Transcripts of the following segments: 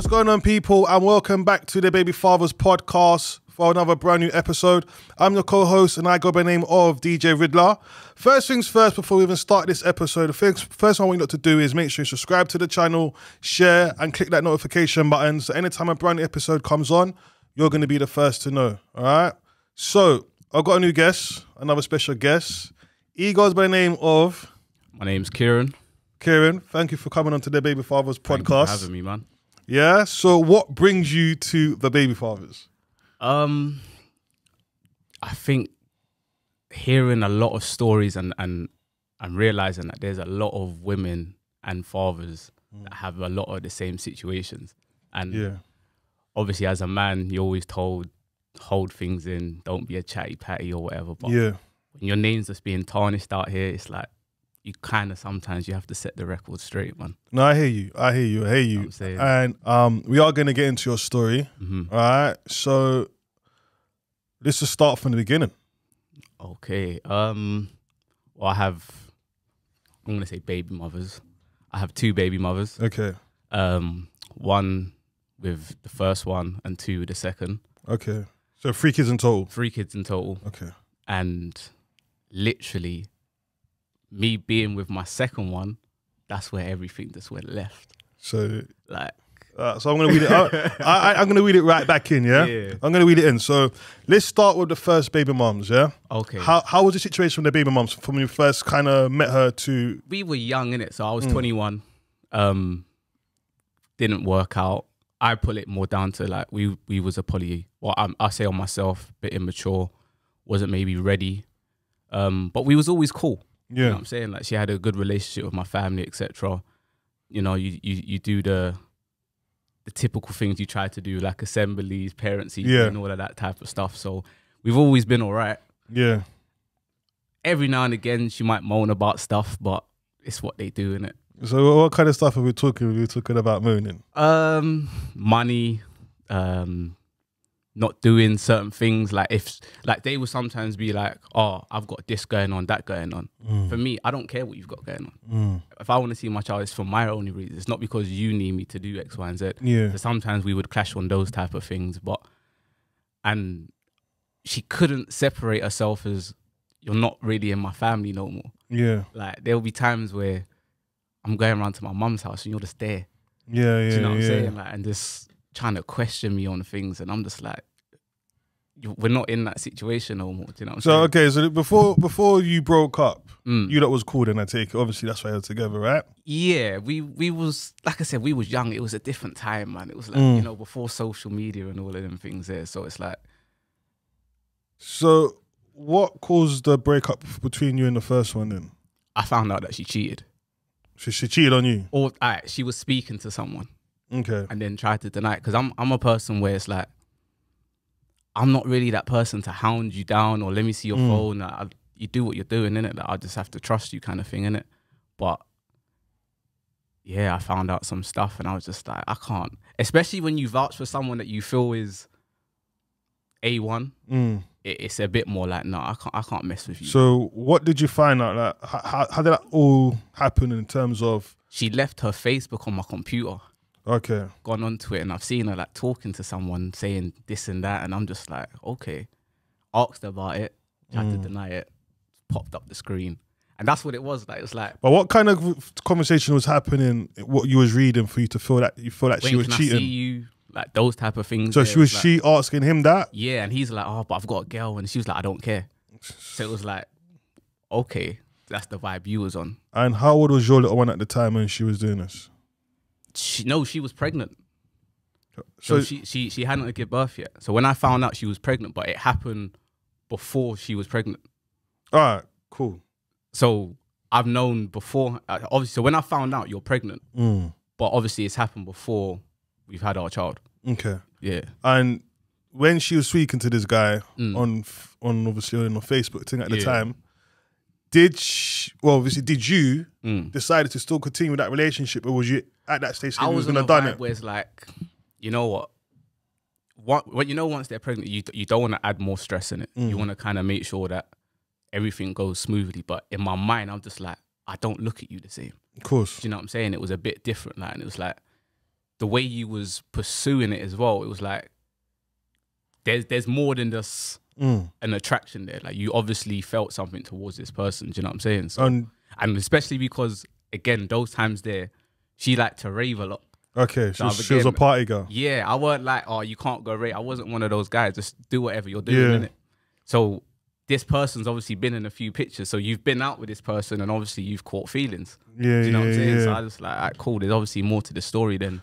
going on, people, and welcome back to the Baby Fathers podcast for another brand new episode. I'm your co-host and I go by the name of DJ Ridler. First things first, before we even start this episode, the first thing I want you to do is make sure you subscribe to the channel, share and click that notification button so anytime a brand new episode comes on, you're going to be the first to know, all right? So, I've got a new guest, another special guest. He goes by the name of... My name's Kieran. Kieran, thank you for coming on to the Baby Fathers podcast. Thank you for having me, man. Yeah, so what brings you to the Baby Fathers? I think hearing a lot of stories and realizing that there's a lot of women and fathers that have a lot of the same situations. And obviously as a man, you're always told, hold things in, don't be a chatty patty or whatever. But when your name's just being tarnished out here, it's like, you kind of sometimes you have to set the record straight, man. No, I hear you. You know what I'm and we are going to get into your story. All right. So let's just start from the beginning. Okay. Well, I'm going to say baby mothers. I have two baby mothers. Okay. One with the first one and two with the second. Okay. So 3 kids in total? 3 kids in total. Okay. And literally, me being with my second one, that's where everything just went left. So, like, so I'm gonna read it. I'm gonna read it right back in. Yeah, I'm gonna read it in. So let's start with the first baby mums. Yeah. Okay. How was the situation with the baby mums from when you first kind of met her to? We were young, innit? So I was 21. Didn't work out. I put it more down to like we was a poly. Well, I say on myself, bit immature, wasn't maybe ready. But we was always cool. Yeah. You know what I'm saying? Like, she had a good relationship with my family, etc. You know, you do the typical things you try to do, like assemblies, parents' evening, and all of that type of stuff. So we've always been all right. Yeah. Every now and again, she might moan about stuff, but it's what they do, innit? So what kind of stuff are we talking? Are we talking about moaning? Money, not doing certain things. Like they will sometimes be like, oh, I've got this going on, that going on. For me, I don't care what you've got going on. If I want to see my child, it's for my only reason. It's not because you need me to do X, Y, and Z. Yeah. So sometimes we would clash on those type of things, and she couldn't separate herself as, you're not really in my family no more. Yeah. Like, there'll be times where I'm going around to my mum's house and you're just there. Yeah, yeah. Do you know what I'm saying? Like, and just trying to question me on things, and I'm just like, we're not in that situation no more. Do you know what I'm saying? Okay, so before you broke up, you lot was cool then, I take it. Obviously, that's why you're together, right? Yeah, we was, like I said, we was young. It was a different time, man. It was like, you know, before social media and all of them things there. So it's like... So what caused the breakup between you and the first one then? I found out that she cheated. She cheated on you? Or she was speaking to someone. Okay. And then tried to deny it. Because I'm a person where it's like, I'm not really that person to hound you down or let me see your phone. You do what you're doing, innit? Like, I just have to trust you kind of thing, innit? But yeah, I found out some stuff and I was just like, I can't. Especially when you vouch for someone that you feel is A1, it's a bit more like, no, I can't mess with you. So what did you find out? Like, how did that all happen in terms of? She left her Facebook on my computer. Okay. Gone onto it and I've seen her like talking to someone saying this and that, and I'm just like, okay. Asked her about it, tried to deny it, popped up the screen. And that's what it was like. It was like, but what kind of conversation was happening, what you was reading for you to feel that she was cheating? I see you? Like those type of things. So she asking him that? Yeah, and he's like, oh, but I've got a girl. And she was like, I don't care. So it was like, okay, that's the vibe you was on. And how old was your little one at the time when she was doing this? She was pregnant. So she hadn't given birth yet. So when I found out she was pregnant, but it happened before she was pregnant. All right, cool. So I've known before, obviously, so when I found out you're pregnant, but obviously it's happened before we've had our child. Okay. Yeah. And when she was speaking to this guy on obviously on the Facebook thing at the time, did you decide to still continue with that relationship, or was you at that stage I was going to done it? Where it's like, you know what you know, once they're pregnant, you don't want to add more stress in it. You want to kind of make sure that everything goes smoothly. But in my mind, I'm just like, I don't look at you the same. Of course. Do you know what I'm saying? It was a bit different, like, and it was like, the way you was pursuing it as well, it was like there's more than just an attraction there. Like you obviously felt something towards this person. Do you know what I'm saying? So, and especially because again, those times there, she liked to rave a lot. Okay, so she was a party girl. Yeah, I weren't like, oh, you can't go rave. I wasn't one of those guys. Just do whatever you're doing, innit? So this person's obviously been in a few pictures. So you've been out with this person and obviously you've caught feelings. Yeah, do you know what I'm saying? So I just like, all right, cool. There's obviously more to the story than.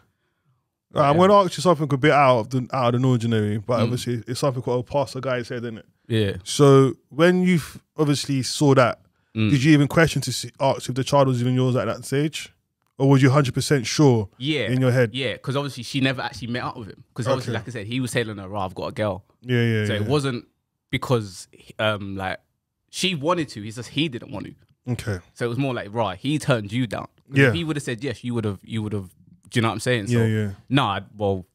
I'm going to ask you something a bit out of the ordinary, but obviously it's something called Pastor Guy said, isn't it? Yeah. So when you obviously saw that, did you even question to ask if the child was even yours at that stage? Or was you 100% sure in your head? Yeah, because obviously she never actually met up with him. Because obviously, like I said, he was telling her, I've got a girl. Yeah. So it wasn't because like she wanted to, it's just he didn't want to. Okay. So it was more like, he turned you down. Yeah. If he would have said yes, you would have, do you know what I'm saying? So, yeah. Nah, well,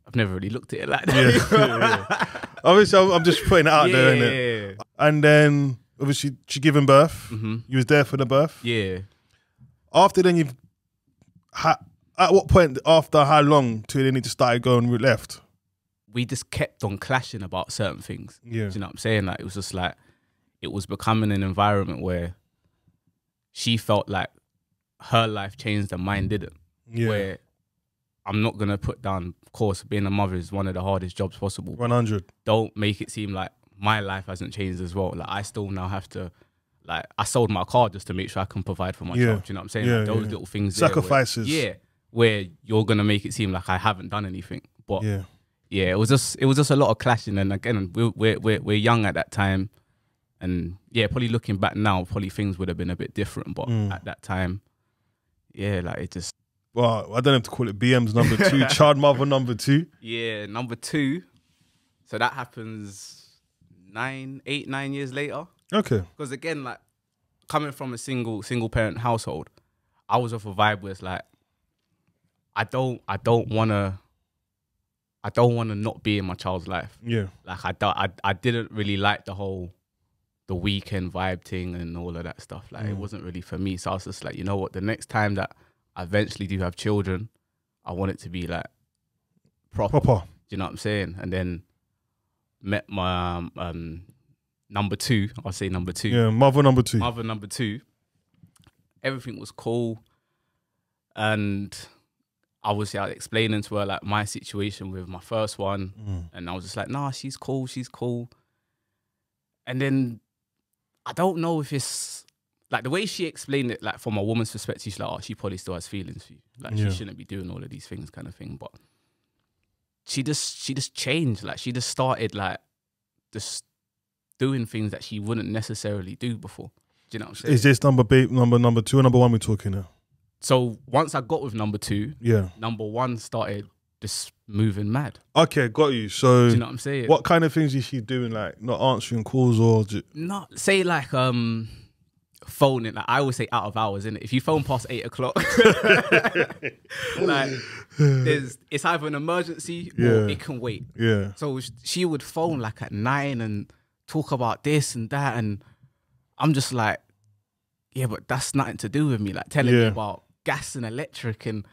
I've never really looked at it like that. Yeah. Obviously, I'm just putting it out there, innit? Yeah. And then, obviously, she gave him birth. You was there for the birth. Yeah. After then, at what point, after how long, till they need to start going left? We just kept on clashing about certain things. Yeah. Do you know what I'm saying? Like, it was just like, it was becoming an environment where she felt like her life changed and mine didn't. Yeah. Where I'm not going to put down, of course, being a mother is one of the hardest jobs possible. 100. Don't make it seem like my life hasn't changed as well. Like, I still now have to, like, I sold my car just to make sure I can provide for my child. Do you know what I'm saying? Yeah, like, those little things. Sacrifices. Where you're going to make it seem like I haven't done anything. But yeah, it was just a lot of clashing. And again, we're young at that time. And yeah, probably looking back now, probably things would have been a bit different. But at that time, yeah, like it just. Well, I don't have to call it BM's number 2, child mother number 2. Yeah, number 2. So that happens 9 years later. Okay. Because again, like coming from a single parent household, I was of a vibe where it's like, I don't wanna not be in my child's life. Yeah. Like I didn't really like the weekend vibe thing and all of that stuff. Like it wasn't really for me. So I was just like, you know what? The next time that I eventually do have children, I want it to be like proper. Do you know what I'm saying? And then met my number 2. I'll say number 2. Yeah, mother number 2. Mother number 2. Everything was cool, and I was explaining to her like my situation with my first one, and I was just like, nah, she's cool. And then I don't know if it's like the way she explained it, like from a woman's perspective, she's like, oh, she probably still has feelings for you. Like she shouldn't be doing all of these things kind of thing. But she just changed. Like she just started like just doing things that she wouldn't necessarily do before. Do you know what I'm saying? Is this number 2 or number 1 we're talking now? So once I got with number 2, number 1 started just moving mad. Okay, got you. So do you know what I'm saying? What kind of things is she doing? Like not answering calls or not say like phoning, like I always say out of hours, innit? If you phone past 8 o'clock, like it's either an emergency or it can wait. Yeah. So she would phone like at 9 and talk about this and that, and I'm just like, yeah, but that's nothing to do with me. Like telling me about gas and electric, and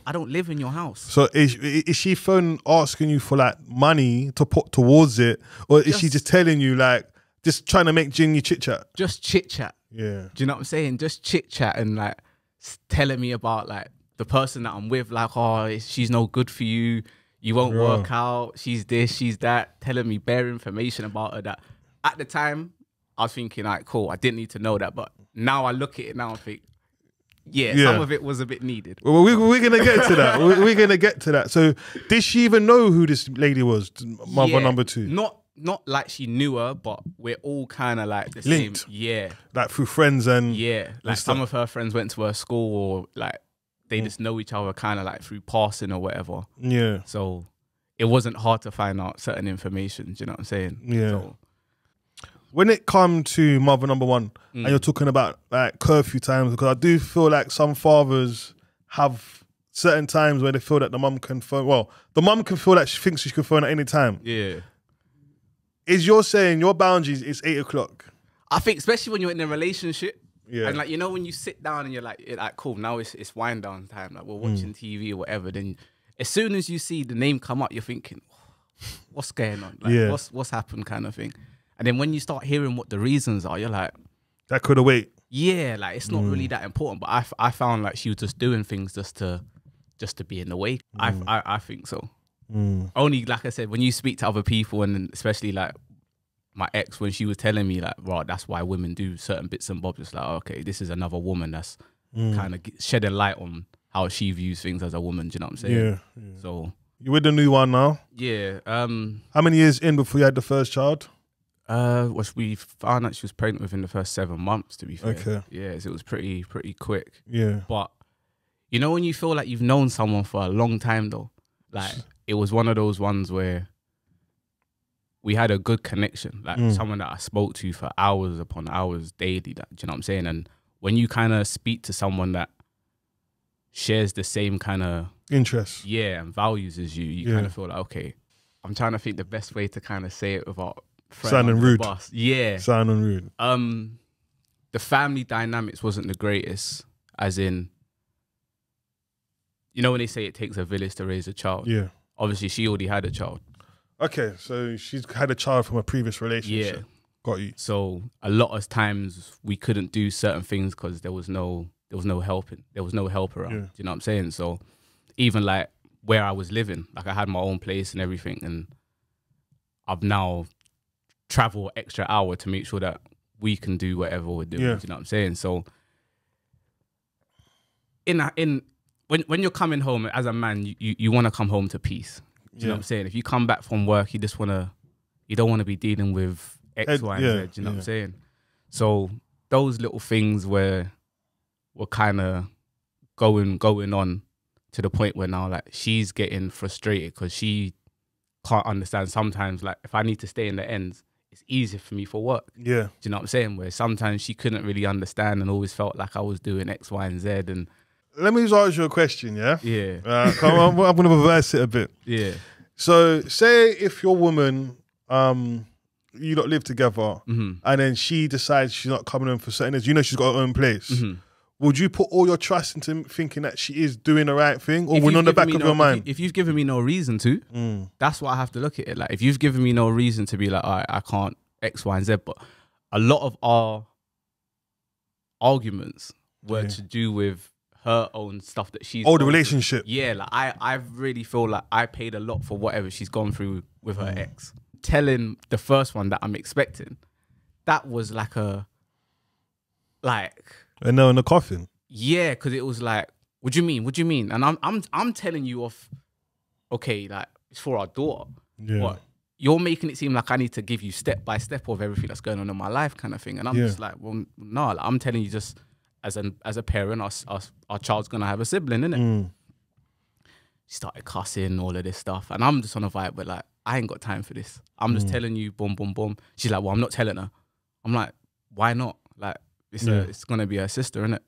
I don't live in your house. So is she phone asking you for like money to put towards it, or is she just telling you like just trying to make Ginny chit chat? Just chit chat. Yeah. Do you know what I'm saying? Just chit chat and like telling me about like the person that I'm with, like, oh, she's no good for you. You won't work out. She's this, she's that. Telling me bare information about her that at the time I was thinking, like, cool, I didn't need to know that. But now I look at it now and think, some of it was a bit needed. Well, we're going to get to that. We're going to get to that. So did she even know who this lady was, mother number 2? Not like she knew her, but we're all kind of like the linked. Same. Yeah. Like through friends and... Yeah. Like some of her friends went to her school, or like they just know each other kind of like through passing or whatever. Yeah. So it wasn't hard to find out certain information. Do you know what I'm saying? Yeah. So, when it comes to mother number 1, and you're talking about like curfew times, because I do feel like some fathers have certain times where they feel that the mum can phone. Well, the mum can feel like she thinks she can phone at any time. Yeah. Is you're saying your boundaries is 8 o'clock? I think especially when you're in a relationship, Yeah. And like, you know, when you sit down and you're like cool, now it's wind down time. Like we're watching TV or whatever. Then as soon as you see the name come up, you're thinking, what's going on? Like what's happened kind of thing. And then when you start hearing what the reasons are, you're like, that could have waited. Yeah, like it's not really that important. But I found like she was just doing things just to be in the way. I think so. Only, like I said, when you speak to other people, and especially like my ex, when she was telling me like, right, that's why women do certain bits and bobs. It's like, okay, this is another woman that's kind of shedding light on how she views things as a woman. Do you know what I'm saying? Yeah. So you with the new one now? Yeah. How many years in before you had the first child? We found out she was pregnant within the first 7 months, to be fair. Okay. Yeah, so it was pretty quick. Yeah. But you know when you feel like you've known someone for a long time though? Like it was one of those ones where we had a good connection. Like someone that I spoke to for hours upon hours daily. That, do you know what I'm saying? And when you kind of speak to someone that shares the same kind of interests, and values as you kind of feel like, okay, I'm trying to think the best way to kind of say it without sounding rude. Yeah. Sounding rude. The family dynamics wasn't the greatest, as in, you know when they say it takes a village to raise a child? Yeah. Obviously, she already had a child. Okay, so she's had a child from a previous relationship. Yeah. Got you. So a lot of times we couldn't do certain things because there was no helping. There was no help around. Yeah. Do you know what I'm saying? So even like where I was living, like I had my own place and everything, and I've now traveled extra hour to make sure that we can do whatever we're doing. Yeah. Do you know what I'm saying? So when you're coming home as a man, you want to come home to peace. Do you know what I'm saying? If you come back from work, you don't want to be dealing with X, Y, and Z. Do you know what I'm saying? So those little things were kind of going on to the point where now like she's getting frustrated because she can't understand sometimes, like if I need to stay in the ends, it's easier for me for work. Yeah. Do you know what I'm saying? Where sometimes she couldn't really understand and always felt like I was doing X, Y, and Z. And let me just ask you a question, yeah? Yeah. Come on, I'm going to reverse it a bit. Yeah. So say if your woman, you lot live together and then she decides she's not coming home for certain days, you know she's got her own place. Would you put all your trust into thinking that she is doing the right thing, or when on the back of your mind? If you've given me no reason to, that's what I have to look at it. Like if you've given me no reason to be like, all right, I can't X, Y, and Z, but a lot of our arguments were to do with her own stuff that she's the relationship. Yeah, like I really feel like I paid a lot for whatever she's gone through with her ex. Telling the first one that I'm expecting, that was like a and no in the coffin. Yeah, because it was like, what do you mean? What do you mean? And I'm telling you off, okay, like it's for our daughter. Yeah. But you're making it seem like I need to give you step by step of everything that's going on in my life, kind of thing. And I'm just like, well, no, like, I'm telling you just as a parent, our child's gonna have a sibling, innit? She started cussing, all of this stuff, and I'm just on a vibe, but like, I ain't got time for this. I'm just telling you, boom, boom, boom. She's like, well, I'm not telling her. I'm like, why not? Like, it's gonna be her sister, innit?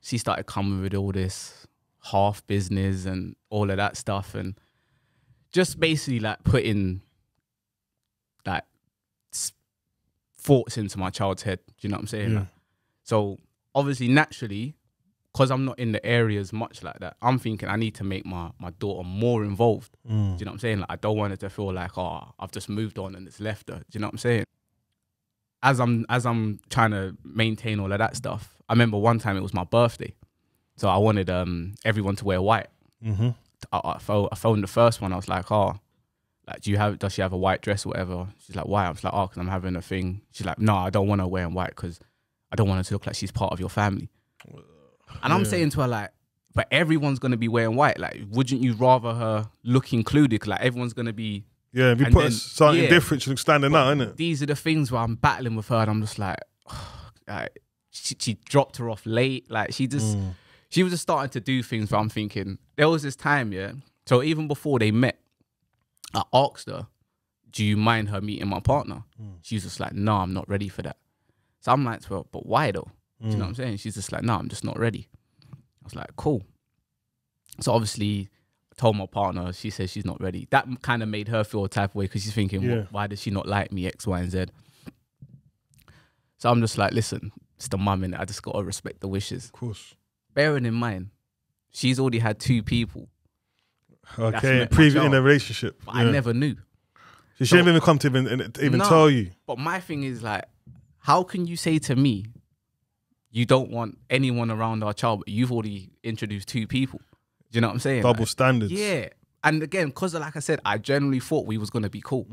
She started coming with all this half business and all of that stuff, and just basically like putting like thoughts into my child's head. Do you know what I'm saying? Yeah. Like, so obviously, naturally, because I'm not in the areas much like that, I'm thinking I need to make my daughter more involved. Do you know what I'm saying? Like, I don't want her to feel like, oh, I've just moved on and it's left her. Do you know what I'm saying? As I'm trying to maintain all of that stuff, I remember one time it was my birthday, so I wanted everyone to wear white. I phoned the first one. I was like, oh, like, does she have a white dress or whatever? She's like, why? I was like, oh, because I'm having a thing. She's like, no, I don't want her wearing white because I don't want her to look like she's part of your family. And I'm saying to her, like, but everyone's going to be wearing white. Like, wouldn't you rather her look included? 'Cause, like, everyone's going to be... Yeah, if you put something different, she's standing out, innit? These are the things where I'm battling with her and I'm just like, she dropped her off late. Like, she was just starting to do things where I'm thinking, there was this time, yeah? So even before they met, I asked her, do you mind her meeting my partner? She was just like, no, I'm not ready for that. So I'm like, well, but why though? Do you know what I'm saying? She's just like, no, I'm just not ready. I was like, cool. So obviously, I told my partner, she says she's not ready. That kind of made her feel a type of way because she's thinking, why does she not like me, X, Y, and Z? So I'm just like, listen, it's the mum in it. I just gotta respect the wishes. Of course. Bearing in mind, she's already had 2 people. Okay, previous in a relationship. But I never knew. So she didn't even come to even tell you. But my thing is like, how can you say to me, you don't want anyone around our child, but you've already introduced 2 people? Do you know what I'm saying? Double standards. Yeah. And again, because like I said, I generally thought we was going to be cool.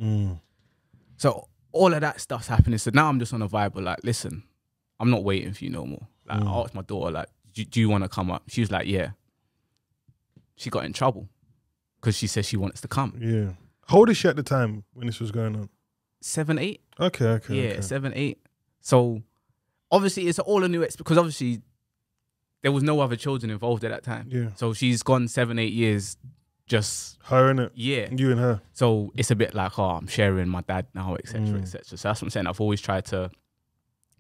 So all of that stuff's happening. So now I'm just on a vibe of like, listen, I'm not waiting for you no more. Like, I asked my daughter, like, do you want to come up? She was like, yeah. She got in trouble because she said she wants to come. Yeah. How old is she at the time when this was going on? 7, 8. Okay. Yeah, 7, 8. So obviously it's all a new because obviously there was no other children involved at that time. Yeah. So she's gone 7, 8 years just her, innit? Yeah. You and her. So it's a bit like, oh, I'm sharing my dad now, etc., etc. So that's what I'm saying. I've always tried to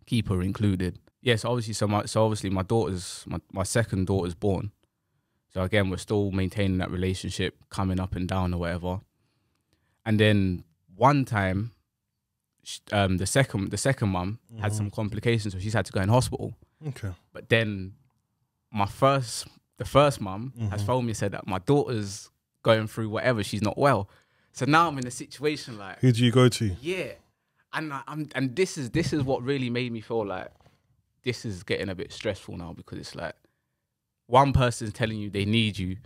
keep her included. Yeah, so obviously my daughter's my second daughter's born. So again, we're still maintaining that relationship, coming up and down or whatever. And then one time, the second mum had some complications, so she's had to go in hospital. Okay. But then the first mum has phoned me and said that my daughter's going through whatever, she's not well. So now I'm in a situation like, who do you go to? Yeah, and this is what really made me feel like this is getting a bit stressful now, because it's like one person's telling you they need you,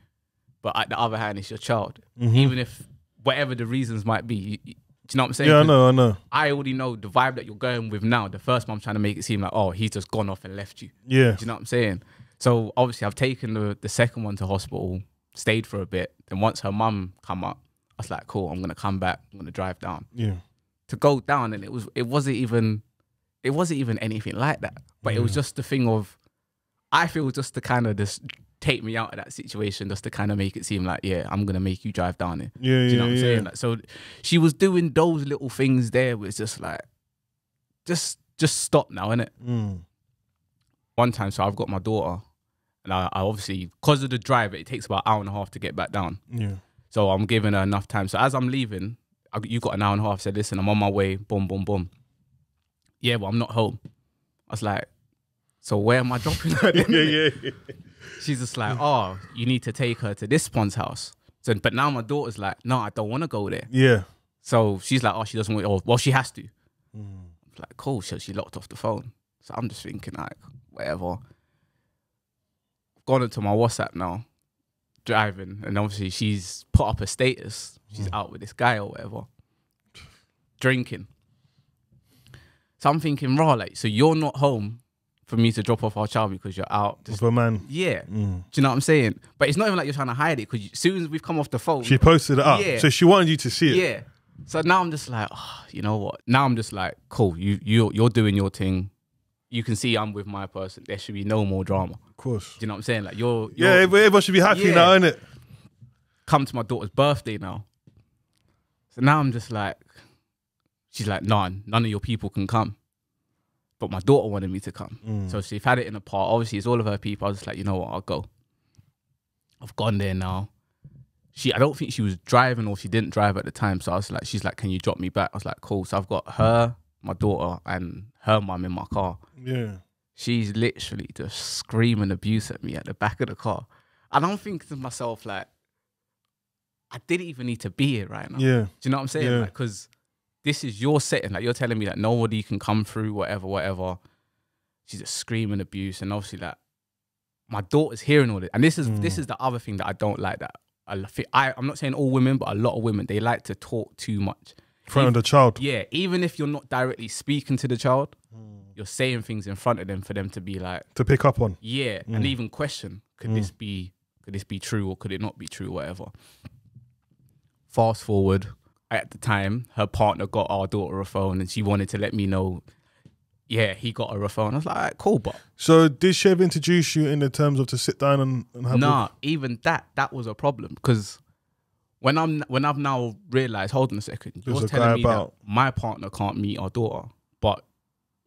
but at the other hand, it's your child. Even if whatever the reasons might be, do you know what I'm saying? Yeah, I know. I already know the vibe that you're going with now. The first mum trying to make it seem like, oh, he's just gone off and left you. Yeah. Do you know what I'm saying? So obviously I've taken the second one to hospital, stayed for a bit. Then once her mum come up, I was like, cool, I'm going to come back. I'm going to drive down. Yeah. To go down, and it wasn't even anything like that. But it was just the thing of, I feel just to kind of just take me out of that situation, just to kind of make it seem like, yeah, I'm going to make you drive down it. Yeah, do you know what I'm saying? Like, so she was doing those little things there, was just like, just stop now, innit? One time, so I've got my daughter, and I obviously, because of the drive, it takes about 1.5 hours to get back down. Yeah. So I'm giving her enough time. So as I'm leaving, you got 1.5 hours. I said, listen, I'm on my way. Boom, boom, boom. Yeah, but I'm not home. I was like, so where am I dropping her? Yeah. She's just like, oh, you need to take her to this one's house. So, but now my daughter's like, no, I don't want to go there. Yeah. So she's like, oh, she doesn't want. Oh, well, she has to. I'm like, cool. So she locked off the phone. So I'm just thinking, like, whatever. Gone into my WhatsApp now, driving, and obviously she's put up a status. She's out with this guy or whatever, drinking. So I'm thinking, raw, like, so you're not home for me to drop off our child because you're out. With a man. Yeah. Do you know what I'm saying? But it's not even like you're trying to hide it, because as soon as we've come off the phone. She posted it up. Yeah. So she wanted you to see it. Yeah. So now I'm just like, oh, you know what? Now I'm just like, cool, you're doing your thing. You can see I'm with my person. There should be no more drama. Of course. Do you know what I'm saying? Like, you're everyone should be happy now, innit? Come to my daughter's birthday now. So now I'm just like, she's like, none of your people can come. But my daughter wanted me to come. So she's had it in a part. Obviously, it's all of her people. I was just like, you know what, I'll go. I've gone there now. I don't think she was driving, or she didn't drive at the time. So I was like, she's like, can you drop me back? I was like, cool. So I've got her, my daughter, and her mum in my car. Yeah. She's literally just screaming abuse at me at the back of the car. And I'm thinking to myself, like, I didn't even need to be here right now. Yeah. Do you know what I'm saying? Like, because this is your setting. Like, you're telling me that nobody can come through, whatever. She's just screaming abuse. And obviously, like, my daughter's hearing all this. And this is the other thing that I don't like, that I'm not saying all women, but a lot of women, they like to talk too much. In front of the child. Yeah. Even if you're not directly speaking to the child, you're saying things in front of them for them to be like, to pick up on. Yeah. And even question, could this be true, or could it not be true, whatever. Fast forward, at the time, her partner got our daughter a phone, and she wanted to let me know, yeah, he got her a phone. I was like, all right, cool, but. So did she ever introduce you in the terms of to sit down and have Nah, even that was a problem, because when I've now realised, hold on a second, you're telling me that my partner can't meet our daughter, but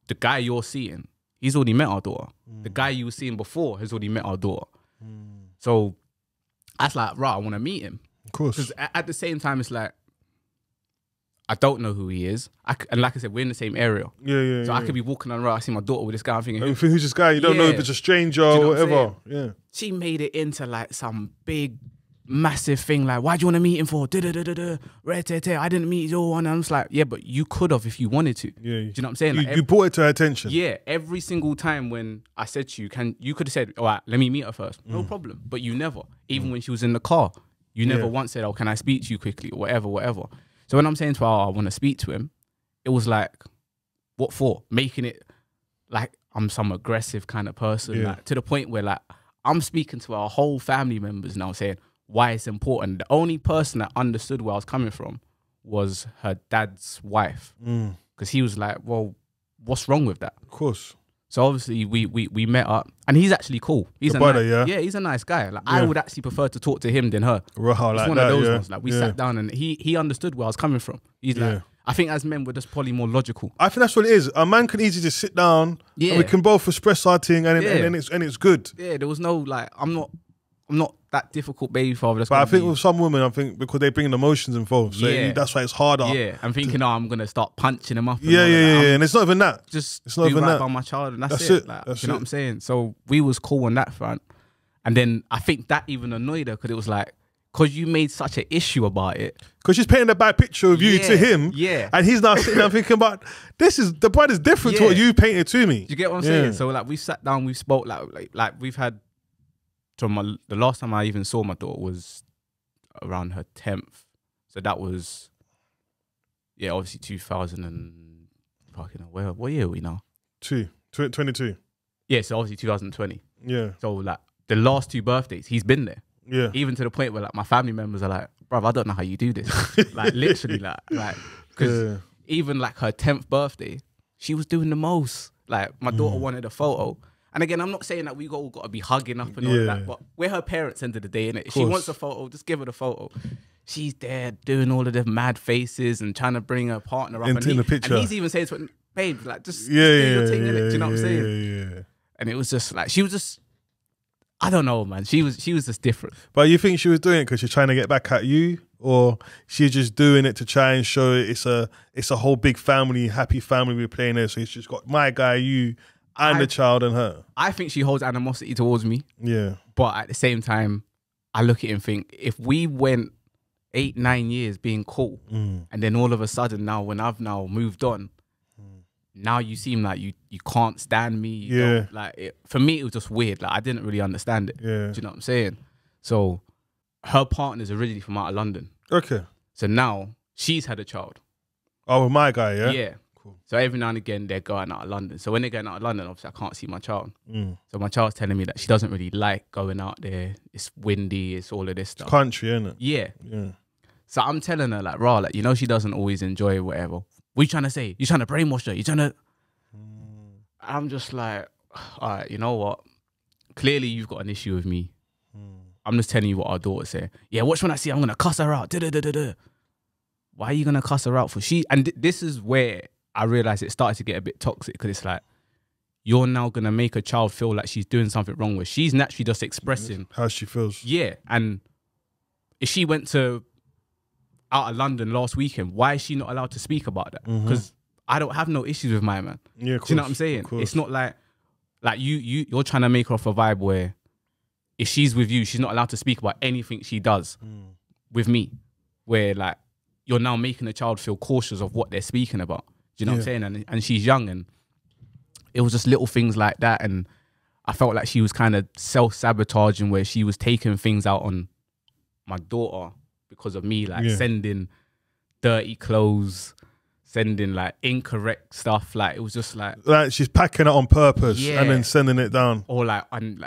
the guy you're seeing, he's already met our daughter. The guy you were seeing before has already met our daughter. So that's like, right, I want to meet him. Of course. Because at the same time, it's like, I don't know who he is. And like I said, we're in the same area. Yeah. So I could be walking around, I see my daughter with this guy, I'm thinking, who's this guy? You don't know if it's a stranger or whatever. Yeah. She made it into like some big, massive thing. Like, why do you want to meet him for? I didn't meet your one. And I'm just like, yeah, but you could have if you wanted to. Yeah. Do you know what I'm saying? You brought it to her attention. Yeah. Every single time when I said to you, you could have said, all right, let me meet her first. No problem. But you never. Even when she was in the car, you never once said, oh, can I speak to you quickly or whatever. So when I'm saying to her, oh, I want to speak to him, it was like, what for? Making it like I'm some aggressive kind of person, like, to the point where like I'm speaking to our whole family members now saying why it's important. The only person that understood where I was coming from was her dad's wife. Because he was like, well, what's wrong with that? Of course. So obviously we met up, and he's actually cool. He's a brother, yeah, he's a nice guy. Like I would actually prefer to talk to him than her. Right, it's like one that, of those ones. Like we sat down, and he understood where I was coming from. He's like, I think as men we're just probably more logical. I think that's what it is. A man can easily just sit down, and we can both express our thing, and it's good. Yeah, there was no like, I'm not that difficult baby father. But I think with some women, I think because they bring emotions involved, so that's why it's harder. Yeah, I'm thinking, I'm gonna start punching him up. Yeah, and it's not even that. It's not even that. By my child, and that's it. Like, you know what I'm saying? So we was cool on that front, and then I think that even annoyed her because it was like, because you made such an issue about it. Because she's painting a bad picture of you to him, and he's now sitting there thinking about the brother's different to what you painted to me. Do you get what I'm saying? So like we sat down, we spoke like we've had. So the last time I even saw my daughter was around her 10th. So that was, obviously 2000 and fucking what year are we now? 22. Yeah, so obviously 2020. Yeah. So like the last 2 birthdays, he's been there. Yeah. Even to the point where like my family members are like, bruv, I don't know how you do this. Like literally like, because even like her 10th birthday, she was doing the most. Like my daughter wanted a photo. And again, I'm not saying that we all got to be hugging up and all that, but we're her parents end of the day, innit? If she wants a photo, just give her the photo. She's there doing all of the mad faces and trying to bring her partner up. In the picture. And he's even saying to her, babe, like, just do your thing, innit? Do you know what I'm saying? Yeah. And it was just like, she was just, I don't know, man. She was just different. But you think she was doing it because she's trying to get back at you? Or she's just doing it to try and show it's a whole big family, happy family we're playing there. So it's just got my guy, you, and the child and her. I think she holds animosity towards me. Yeah. But at the same time, I look at it and think, if we went 8-9 years being cool, and then all of a sudden now, when I've now moved on, now you seem like you can't stand me. You don't, like for me, it was just weird. Like I didn't really understand it. Yeah. Do you know what I'm saying? So her partner's originally from out of London. Okay. So now she's had a child. Oh, with my guy, yeah? Yeah. So every now and again, they're going out of London. So when they're going out of London, obviously I can't see my child. So my child's telling me that she doesn't really like going out there. It's windy. It's all of this stuff. Country, innit? Yeah. So I'm telling her like, raw, like, you know, she doesn't always enjoy whatever. What are you trying to say? You're trying to brainwash her? You're trying to... I'm just like, all right, you know what? Clearly you've got an issue with me. I'm just telling you what our daughter said. Yeah, watch when I see her, I'm going to cuss her out. Why are you going to cuss her out for? And this is where I realized it started to get a bit toxic, because it's like, you're now going to make a child feel like she's doing something wrong with. She's naturally just expressing how she feels. Yeah. And if she went to out of London last weekend, why is she not allowed to speak about that? Because I don't have no issues with my man. Yeah, of course, do you know what I'm saying? It's not like you're trying to make her off a vibe where if she's with you, she's not allowed to speak about anything she does with me, where like you're now making the child feel cautious of what they're speaking about. Do you know what I'm saying? And she's young, and it was just little things like that. And I felt like she was kind of self-sabotaging, where she was taking things out on my daughter because of me, like sending dirty clothes, sending like incorrect stuff. Like it was just like she's packing it on purpose and then sending it down. Or like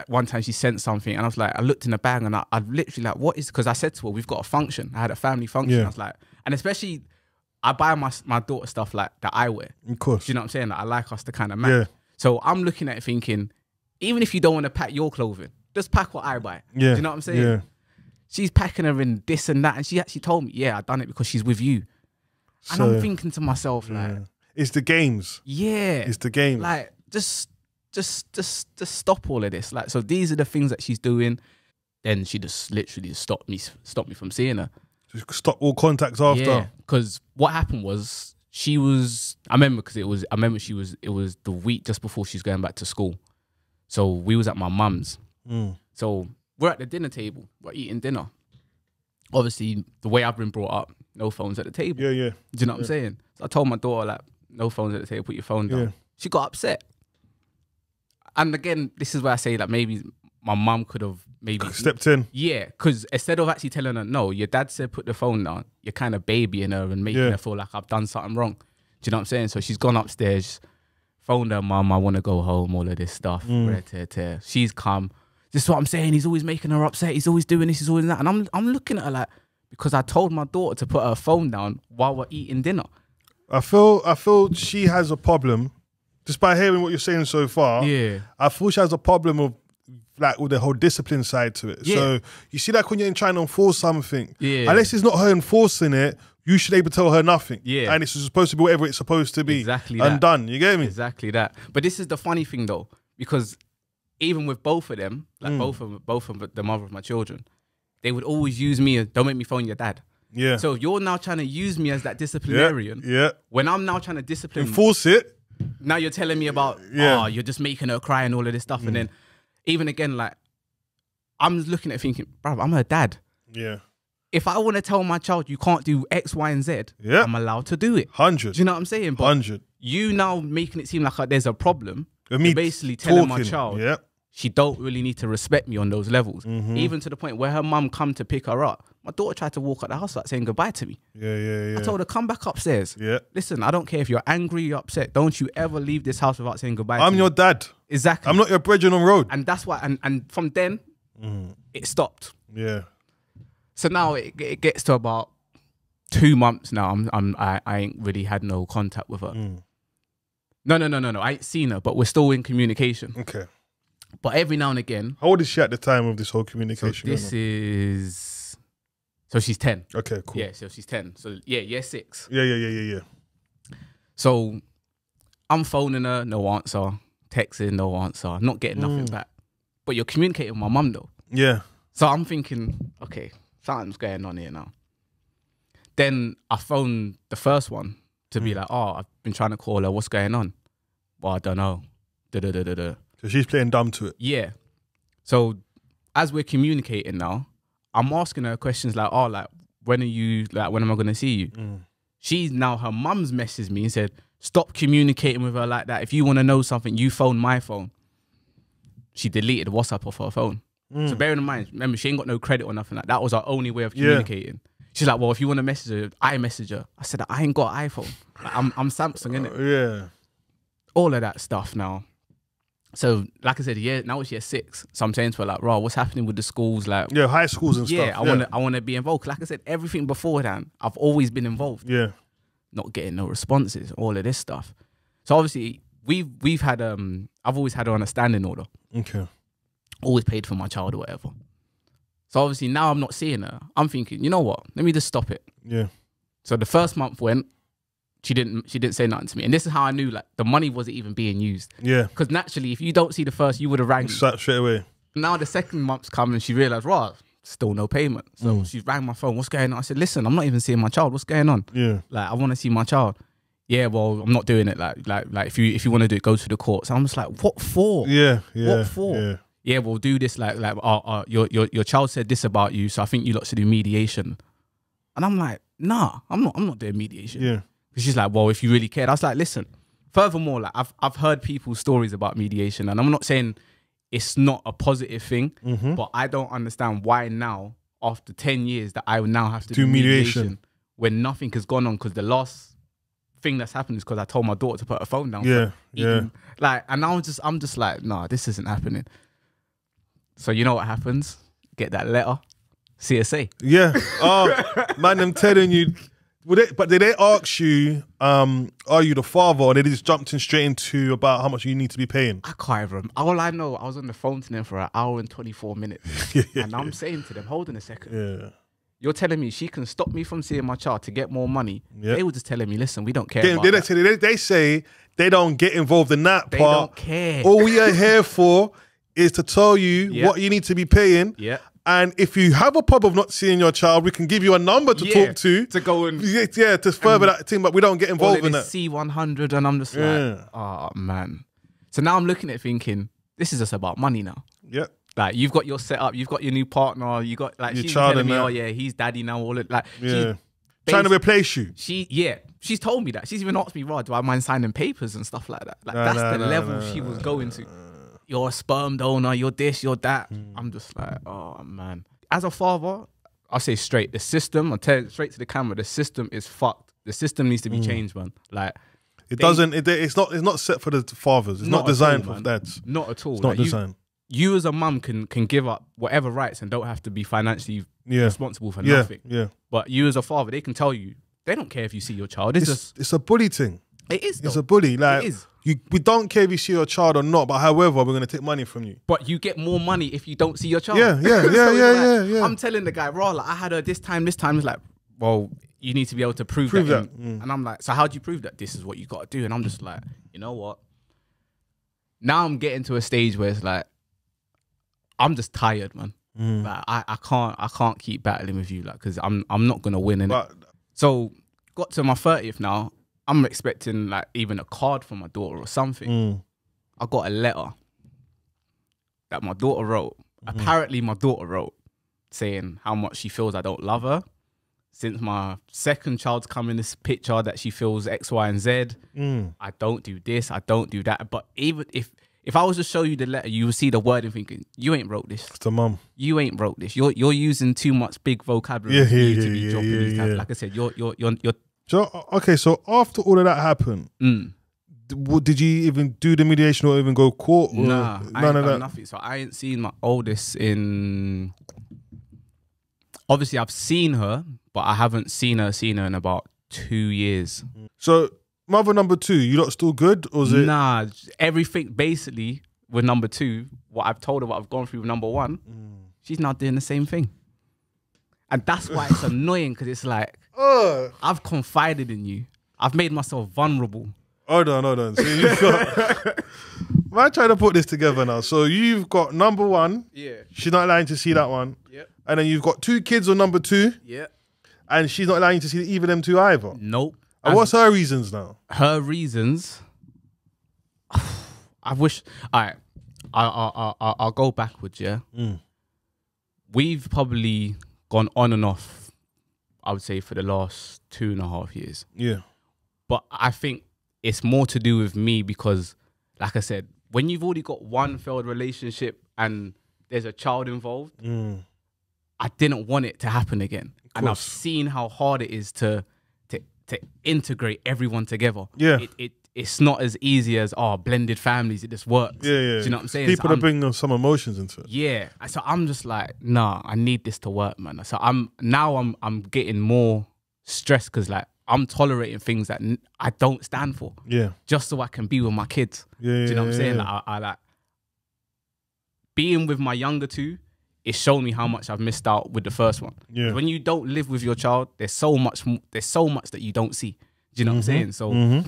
one time she sent something, and I was like, I looked in the bag, and I literally like, what is? Because I said to her, we've got a function. I had a family function. I was like, and especially I buy my daughter stuff like that I wear. Of course. Do you know what I'm saying? Like, I like us to kind of match. So I'm looking at it thinking, even if you don't want to pack your clothing, just pack what I buy. Do you know what I'm saying? She's packing her in this and that, and she actually told me, I done it because she's with you. And so, I'm thinking to myself, like, it's the games. Yeah. It's the games. Like, just stop all of this. Like, so these are the things that she's doing. Then she just literally stopped me from seeing her. Just stop all contacts after. Yeah, because what happened was she was. I remember because it was. I remember she was. It was the week just before she's going back to school. So we was at my mum's. So we're at the dinner table. We're eating dinner. Obviously, the way I've been brought up, no phones at the table. Yeah, yeah. Do you know what I'm saying? So I told my daughter, like, no phones at the table, put your phone down. Yeah. She got upset. And again, this is where I say that maybe my mum could have maybe Stepped in. Yeah, because instead of actually telling her, no, your dad said put the phone down, you're kind of babying her and making her feel like I've done something wrong. Do you know what I'm saying? So she's gone upstairs, phoned her mum, I want to go home, all of this stuff. She's come. This is what I'm saying. He's always making her upset. He's always doing this. He's always that. And I'm looking at her like, because I told my daughter to put her phone down while we're eating dinner. I feel she has a problem, just by hearing what you're saying so far. Yeah. I feel she has a problem of like with the whole discipline side to it. Yeah. So you see, like when you're trying to enforce something, Yeah. unless it's not her enforcing it, you should be able to tell her nothing. Yeah. And it's supposed to be whatever it's supposed to be. Exactly and that. done. You get me? Exactly that. But this is the funny thing though, because even with both of them, like both of the mother of my children, they would always use me as, don't make me phone your dad. Yeah. So you're now trying to use me as that disciplinarian. Yeah. When I'm now trying to discipline, Enforce it. now you're telling me about, oh, you're just making her cry and all of this stuff. And then even again, like, I'm looking at it thinking, bro, I'm her dad. Yeah. If I want to tell my child you can't do X, Y, and Z, I'm allowed to do it. 100. Do you know what I'm saying? But 100. you now making it seem like there's a problem. Me You're basically telling my talking. child, Yeah. she don't really need to respect me on those levels. Even to the point where her mum come to pick her up. My daughter tried to walk out the house without saying goodbye to me. Yeah. I told her, come back upstairs. Yeah. Listen, I don't care if you're angry, you're upset. Don't you ever leave this house without saying goodbye to I'm me. your dad. Exactly. I'm not your brethren on road. And that's why, and from then, it stopped. Yeah. So now it gets to about 2 months now. I ain't really had no contact with her. No. I ain't seen her, but we're still in communication. Okay. But every now and again. How old is she at the time of this whole communication? So this is. So she's 10. Okay, cool. Yeah, so she's 10. So yeah, year 6. Yeah. So I'm phoning her, no answer. Texting, no answer. Not getting nothing back. But you're communicating with my mum though. Yeah. So I'm thinking, okay, something's going on here now. Then I phoned the first one to be like, oh, I've been trying to call her. What's going on? Well, I don't know. So she's playing dumb to it. Yeah. So as we're communicating now, I'm asking her questions like, oh, like, when am I going to see you? She's now, her mum's messaged me and said, stop communicating with her like that. If you want to know something, you phone my phone. She deleted WhatsApp off her phone. So bearing in mind, remember, she ain't got no credit or nothing like that. That was our only way of communicating. She's like, well, if you want to message her, I message her. I said, I ain't got an iPhone. Like, I'm Samsung, innit? Yeah. All of that stuff now. So, like I said, now it's year 6. So I'm saying to her, like, Raw, what's happening with the schools? Like, yeah, high schools and stuff. I want to be involved. Like I said, everything beforehand, I've always been involved. Yeah. Not getting no responses, all of this stuff. So obviously, we've had I've always had her on a standing order. Okay. Always paid for my child or whatever. So obviously now I'm not seeing her. I'm thinking, you know what? Let me just stop it. Yeah. So the first month went. She didn't say nothing to me. And this is how I knew like the money wasn't even being used. Yeah. Because naturally, if you don't see the first, you would have rang me. Straight away. Now the second month's come and she realised, right, still no payment. So she rang my phone. What's going on? I said, listen, I'm not even seeing my child. What's going on? Yeah. Like, I want to see my child. Yeah, well, I'm not doing it. Like if you want to do it, go to the courts. I'm just like, what for? Yeah. What for? Yeah, we'll do this. Your child said this about you, so I think you lot should do mediation. And I'm like, nah, I'm not doing mediation. Yeah. She's like, well, if you really cared. I was like, listen, furthermore, like I've heard people's stories about mediation, and I'm not saying it's not a positive thing, but I don't understand why now, after 10 years, that I would now have to do mediation when nothing has gone on, because the last thing that's happened is because I told my daughter to put her phone down. Yeah. Like, and I'm just like, nah, this isn't happening. So you know what happens? Get that letter, CSA. Yeah. Oh, man, I'm telling you. But did they ask you, are you the father, or they just jumped in straight into about how much you need to be paying? I can't even remember. All I know, I was on the phone to them for 1 hour and 24 minutes. And I'm saying to them, hold on a second. Yeah. You're telling me she can stop me from seeing my child to get more money. Yep. They were just telling me, listen, we don't care They say they don't get involved in that They part. don't care. All we are here for is to tell you what you need to be paying. Yeah. And if you have a problem of not seeing your child, we can give you a number to talk to. To go and... Yeah, to further that thing, but we don't get involved in that. C100 and I'm just like, oh, man. So now I'm looking at it thinking, this is just about money now. Yeah. Like, you've got your setup, you've got your new partner, you got, like, your she's child telling me, that. oh, yeah, he's daddy now, all it. Like, yeah. Trying to replace you. She's told me that. She's even asked me, Rod, do I mind signing papers and stuff like that? Like, that's the level she was going to. You're a sperm donor, you're this, you're that. I'm just like, oh, man. As a father, I'll say straight, the system, I'll tell you straight to the camera, the system is fucked. The system needs to be changed, man. Like, it's not set for the fathers. It's not designed for dads. Not at all. It's not designed. You as a mum can give up whatever rights and don't have to be financially responsible for nothing. Yeah. But you as a father, they can tell you, they don't care if you see your child. It's a bully thing. It is, though. It's a bully. Like, it is. We don't care if you see your child or not, but however, we're going to take money from you. But you get more money if you don't see your child. Yeah. I'm telling the guy, raw, like, I had her this time. It's like, well, you need to be able to prove that. And I'm like, so how do you prove that? This is what you got to do. And I'm just like, you know what? Now I'm getting to a stage where it's like, I'm just tired, man. Like, I can't keep battling with you, like, because I'm not gonna win in it. So got to my 30th now. I'm expecting like even a card from my daughter or something. I got a letter that my daughter wrote. Apparently my daughter wrote saying how much she feels I don't love her. Since my second child's come in this picture, that she feels X, Y, and Z. I don't do this, I don't do that. But even if I was to show you the letter, you would see the word and thinking, you ain't wrote this. It's the mum. You ain't wrote this. You're using too much big vocabulary for you to be dropping these types. Like I said, you're So okay, so after all of that happened, did you even do the mediation or even go court? Or nah, I ain't done nothing. So I ain't seen my oldest in... Obviously, I've seen her, but I haven't seen her in about 2 years. So mother number 2, you lot still good? Or is it... Nah, everything basically with number 2, what I've told her, what I've gone through with number 1, she's now doing the same thing. And that's why it's annoying, because it's like, I've confided in you. I've made myself vulnerable. Hold on. So you've got... I'm trying to put this together now. So you've got number 1. Yeah. She's not allowing to see that one. Yep. And then you've got 2 kids on number 2. Yeah. And she's not allowing to see either of them 2 either. Nope. And what's her reasons now? Her reasons... I wish... All right. I'll go backwards, yeah? We've probably gone on and off, I would say, for the last 2.5 years. Yeah. But I think it's more to do with me because, like I said, when you've already got one failed relationship and there's a child involved, I didn't want it to happen again. And I've seen how hard it is to integrate everyone together. Yeah. It's not as easy as, blended families, it just works. Yeah. Do you know what I'm saying? People so are bringing some emotions into it. Yeah. So I'm just like, nah, I need this to work, man. So I'm getting more stressed because like I'm tolerating things that I don't stand for. Yeah. Just so I can be with my kids. Yeah. Do you know what I'm saying? Like, I like being with my younger 2. It's shown me how much I've missed out with the first one. Yeah. When you don't live with your child, there's so much that you don't see. Do you know what I'm saying? So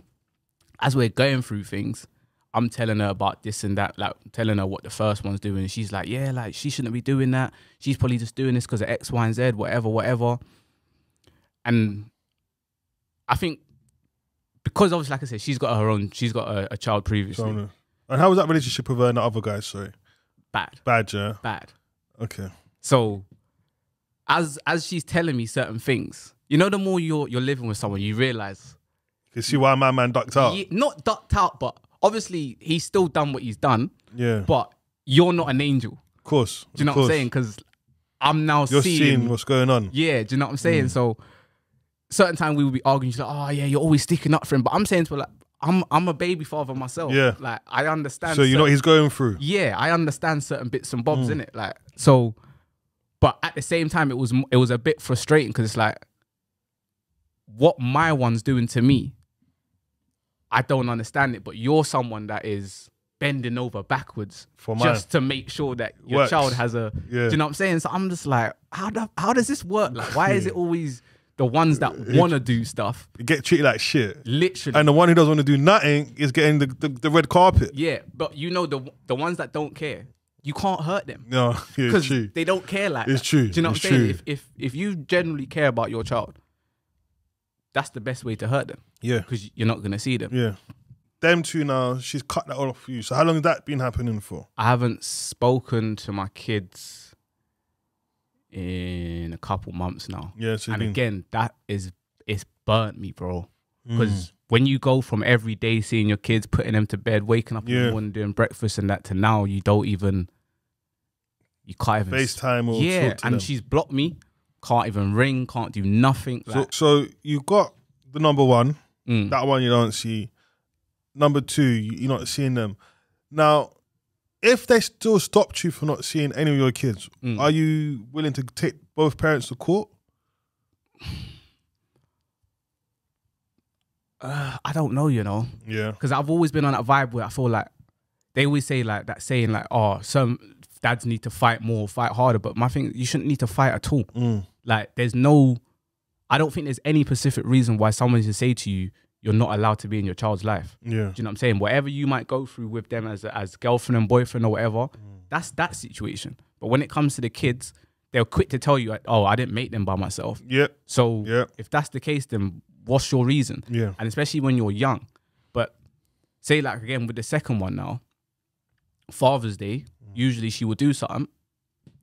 as we're going through things, I'm telling her about this and that, like telling her what the first one's doing. She's like, yeah, like she shouldn't be doing that. She's probably just doing this because of X, Y, and Z, whatever. And I think because obviously, like I said, she's got a child previously. And how was that relationship with her and the other guys? Sorry. Bad, yeah? Bad. Okay. So as she's telling me certain things, you know, the more you're living with someone, you realize. You see why my man ducked out? Not ducked out, but obviously he's still done what he's done. Yeah. But you're not an angel. Of course. Do you know what I'm saying? Because I'm now seeing what's going on. Yeah, do you know what I'm saying? So certain time we would be arguing, she's like, oh yeah, you're always sticking up for him. But I'm saying to her, like, I'm a baby father myself. Yeah. Like I understand. So you know what he's going through. Yeah, I understand certain bits and bobs in it. Like so, but at the same time, it was a bit frustrating because it's like what my one's doing to me, I don't understand it. But you're someone that is bending over backwards just to make sure that your child has a. Do you know what I'm saying? So I'm just like, how does this work? Like, why is it always the ones that want to do stuff get treated like shit? Literally. And the one who doesn't want to do nothing is getting the red carpet. Yeah, but you know, the ones that don't care, you can't hurt them. No, yeah, it's Because true. they don't care like It's that. true. Do you know It's what I'm saying? true. If you genuinely care about your child, that's the best way to hurt them. Yeah. Because you're not gonna see them. Yeah. Them two now, she's cut that all off for you. So how long has that been happening for? I haven't spoken to my kids in a couple months now. Yeah, so And again, it's burnt me, bro. Because when you go from every day seeing your kids, putting them to bed, waking up in the morning, doing breakfast and that, to now you can't even FaceTime or talk to and them. she's blocked me. Can't even ring, can't do nothing. Like, So you got the number one, that one you don't see. Number two, you're not seeing them. Now, if they still stopped you from not seeing any of your kids, are you willing to take both parents to court? I don't know, you know. Yeah. Because I've always been on that vibe where I feel like they always say like that saying like, oh, some dads need to fight more, fight harder. But my thing, you shouldn't need to fight at all. Like I don't think there's any specific reason why someone should say to you, you're not allowed to be in your child's life. Yeah. Do you know what I'm saying? Whatever you might go through with them as girlfriend and boyfriend or whatever, that's that situation. But when it comes to the kids, they're quick to tell you, like, oh, I didn't make them by myself. Yeah. So Yeah. if that's the case, then what's your reason? Yeah. And especially when you're young. But say like again with the second one now, Father's Day, usually she would do something,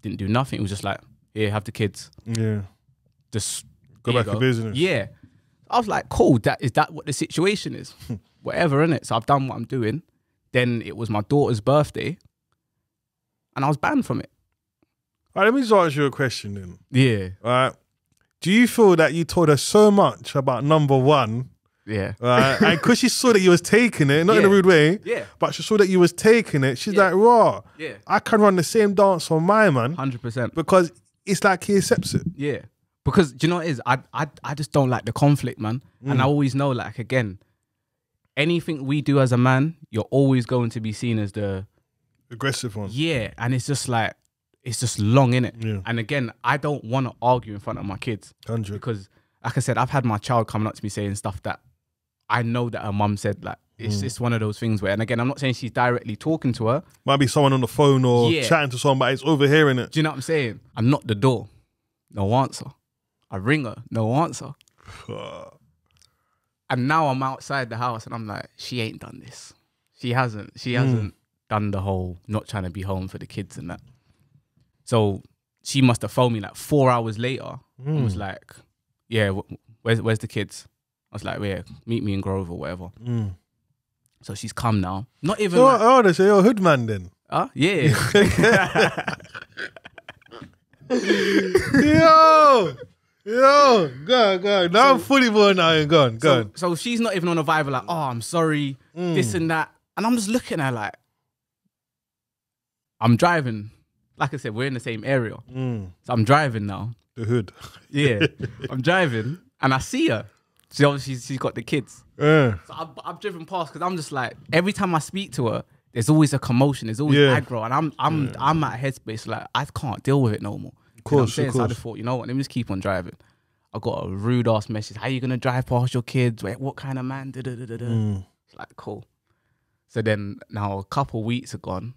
didn't do nothing. It was just like, here, have the kids. Yeah. Just Go back to business. Yeah. I was like, cool, is that what the situation is? Whatever, innit? So I've done what I'm doing. Then it was my daughter's birthday and I was banned from it. All right, let me just ask you a question then. Yeah. All right. Do you feel that you told her so much about number one? Yeah. Right? And because she saw that you was taking it, not in a rude way, but she saw that you was taking it, she's like, raw, I can run the same dance on my man. 100%. Because it's like he accepts it. Yeah. Because do you know what it is? I just don't like the conflict, man. And I always know, like, again, anything we do as a man, you're always going to be seen as the aggressive one. Yeah. And it's just like, it's just long, innit? Yeah. And again, I don't want to argue in front of my kids. 100. Because, like I said, I've had my child coming up to me saying stuff that I know that her mum said. Like, it's one of those things where, and again, I'm not saying she's directly talking to her. Might be someone on the phone or chatting to someone, but it's overhearing it. Do you know what I'm saying? I knock the door, no answer. I ring her, no answer. And now I'm outside the house and I'm like, she ain't done this. She hasn't done the whole not trying to be home for the kids and that. So she must have phoned me like 4 hours later and was like, yeah, where's the kids? I was like, yeah, meet me in Grove or whatever. So she's come now. Not even So like, they say, you're a hood man then. Yeah. Yo, go on. Now I'm fully born now. Go on. So she's not even on a vibe of like, oh, I'm sorry, this and that. And I'm just looking at her like, I'm driving. Like I said, we're in the same area. So I'm driving now. The hood. Yeah. I'm driving and I see her. She obviously, she's got the kids. So I've driven past because I'm just like, every time I speak to her, there's always a commotion. There's always aggro. And I'm at a headspace like, I can't deal with it no more. Of course, you know what I'm saying? So I just thought, you know what, let me just keep on driving. I got a rude ass message. How you gonna drive past your kids? Wait, what kind of man? It's like, cool. So then now a couple weeks are gone.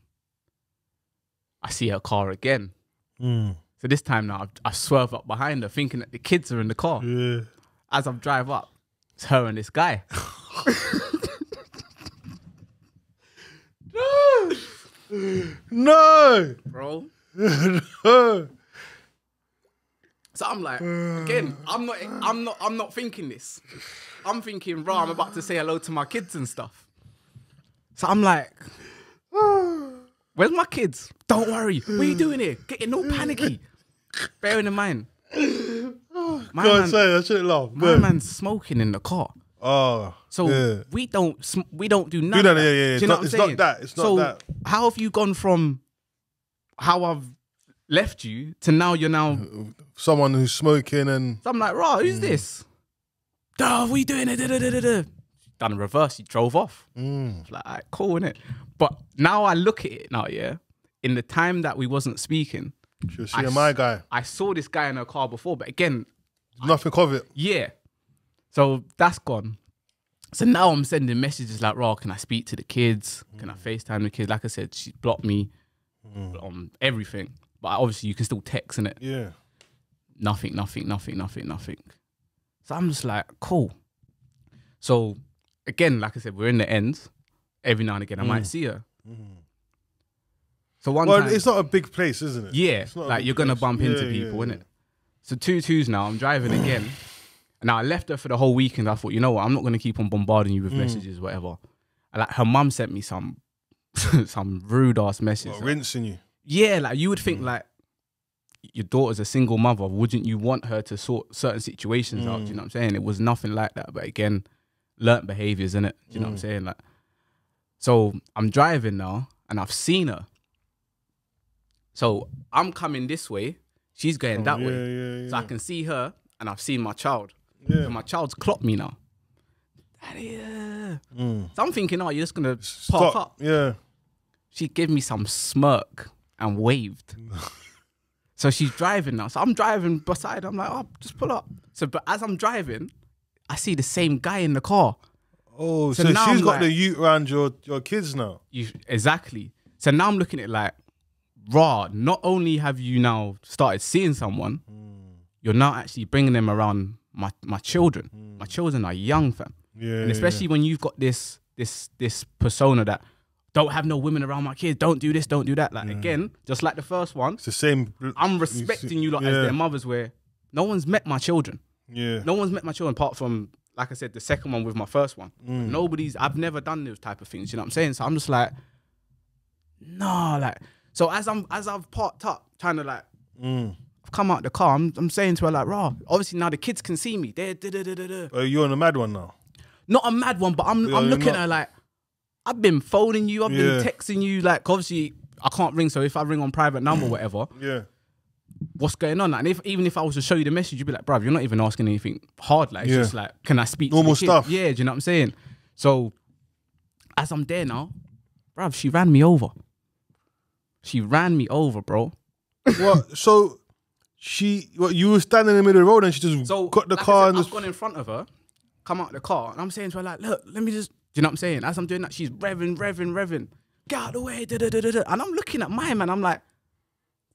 I see her car again. So this time now I swerve up behind her thinking that the kids are in the car. Yeah. As I drive up, it's her and this guy. No. Bro. No. So I'm like, again, I'm not thinking this. I'm thinking, bro, I'm about to say hello to my kids and stuff. So I'm like, where's my kids? Don't worry. What are you doing here? Getting no panicky. Bearing in mind, my Go on, say, I shouldn't laugh. My man's smoking in the car. Oh. So we don't do none of that. Do you know not that. It's not that. How have you gone from how I've left you to now you're now someone who's smoking and... So I'm like, right, who's this? Duh, what are you doing? Done a reverse, he drove off. Like, all right, cool, innit? But now I look at it now, yeah, in the time that we wasn't speaking, she was seeing my guy. I saw this guy in her car before, but again... Nothing of it. Yeah. So that's gone. So now I'm sending messages like, raw, can I speak to the kids? Can I FaceTime the kids? Like I said, she blocked me. on everything. But obviously you can still text, innit? Yeah. Nothing. So I'm just like, cool. So again, like I said, we're in the ends. Every now and again, I might see her. So one time, it's not a big place, isn't it? yeah, It's not a like big you're gonna place. bump into people, innit? So 2-2s now. I'm driving again. And now I left her for the whole weekend. I thought, you know what? I'm not gonna keep on bombarding you with messages, whatever. And like her mum sent me some some rude ass message. What, rinsing you? Yeah, like you would think like your daughter's a single mother. Wouldn't you want her to sort certain situations out? Do you know what I'm saying? It was nothing like that. But again, learnt behaviors, innit? Do you know what I'm saying? Like, so I'm driving now and I've seen her. So I'm coming this way. She's going that way. So I can see her and I've seen my child. Yeah. So my child's clocked me now. Daddy, So I'm thinking, oh, you're just going to park up. Yeah. She gave me some smirk and waved. So she's driving now. So I'm driving beside her. I'm like, oh, just pull up. So, but as I'm driving, I see the same guy in the car. Oh, So so now she's I'm got like- the youth around your kids now. Exactly. So now I'm looking at it like, raw, not only have you now started seeing someone, you're now actually bringing them around my children. My children are young, fam. Yeah. And especially when you've got this persona that don't have no women around my kids, don't do this, don't do that. Like again, just like the first one, It's the same. I'm respecting you lot as their mothers, where no one's met my children. Yeah. No one's met my children apart from, like I said, the second one with my first one. I've never done those type of things, you know what I'm saying? So I'm just like, no, like, so as I've parked up, trying to like, I've come out the car, I'm saying to her like, rah, obviously now the kids can see me. You're on a mad one now. Not a mad one, but I'm looking at her like, I've been phoning you, I've been texting you, like obviously I can't ring, so if I ring on private number or whatever, Yeah. what's going on? And even if I was to show you the message, you'd be like, bruv, you're not even asking anything hard. Like, it's just like, can I speak Normal to the kid? stuff. Yeah, do you know what I'm saying? So, as I'm there now, bruv, she ran me over. She ran me over, bro. What? So you were standing in the middle of the road and she just got the like car I said, and I've just. gone in front of her, come out the car, and I'm saying to her like, look, let me just, do you know what I'm saying? As I'm doing that, she's revving. Get out of the way, And I'm looking at my man, I'm like,